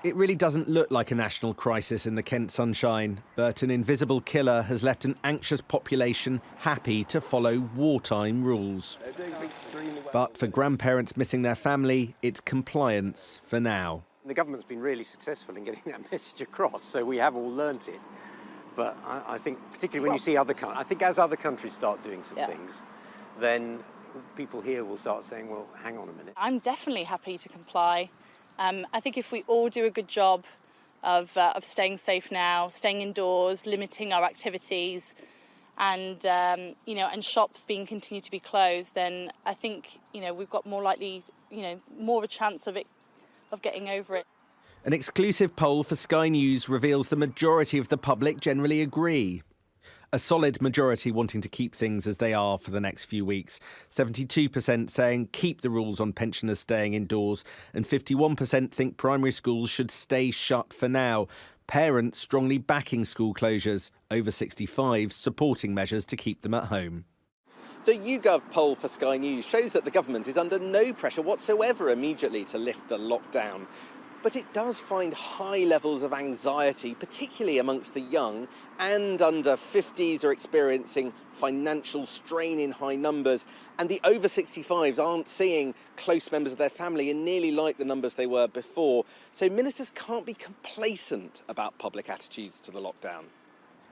It really doesn't look like a national crisis in the Kent sunshine, but an invisible killer has left an anxious population happy to follow wartime rules. But for grandparents missing their family, it's compliance for now. The government's been really successful in getting that message across, so we have all learnt it. But I think, particularly when you see I think as other countries start doing some things, then people here will start saying, well, hang on a minute. I'm definitely happy to comply. I think if we all do a good job of staying safe now, staying indoors, limiting our activities, and and shops continue to be closed, then I think we've got more likely, more of a chance of getting over it. An exclusive poll for Sky News reveals the majority of the public generally agree. A solid majority wanting to keep things as they are for the next few weeks. 72% saying keep the rules on pensioners staying indoors, and 51% think primary schools should stay shut for now. Parents strongly backing school closures, over 65 supporting measures to keep them at home. The YouGov poll for Sky News shows that the government is under no pressure whatsoever immediately to lift the lockdown. But it does find high levels of anxiety, particularly amongst the young, and under 50s are experiencing financial strain in high numbers. And the over 65s aren't seeing close members of their family in nearly like the numbers they were before. So ministers can't be complacent about public attitudes to the lockdown.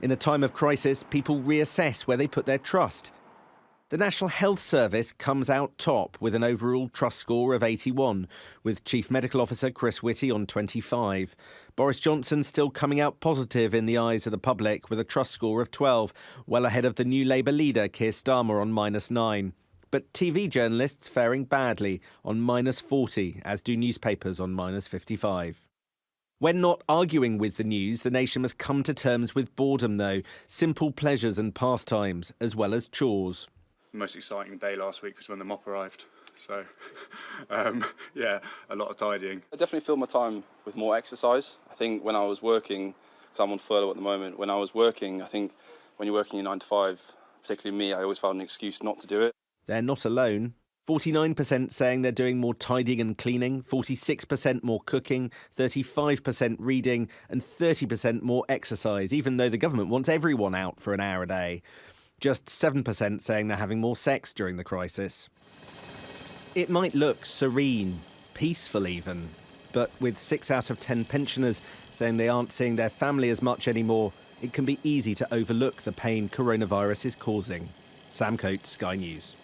In a time of crisis, people reassess where they put their trust. The National Health Service comes out top with an overall trust score of 81, with Chief Medical Officer Chris Whitty on 25. Boris Johnson still coming out positive in the eyes of the public with a trust score of 12, well ahead of the new Labour leader Keir Starmer on -9. But TV journalists faring badly on -40, as do newspapers on -55. When not arguing with the news, the nation must come to terms with boredom, though. Simple pleasures and pastimes, as well as chores. The most exciting day last week was when the mop arrived. So, yeah, a lot of tidying. I definitely filled my time with more exercise. I think when I was working, because I'm on furlough at the moment, when I was working, I think when you're working in 9 to 5, particularly me, I always found an excuse not to do it. They're not alone. 49% saying they're doing more tidying and cleaning, 46% more cooking, 35% reading, and 30% more exercise, even though the government wants everyone out for an hour a day. Just 7% saying they're having more sex during the crisis. It might look serene, peaceful even, but with 6 out of 10 pensioners saying they aren't seeing their family as much anymore, it can be easy to overlook the pain coronavirus is causing. Sam Coates, Sky News.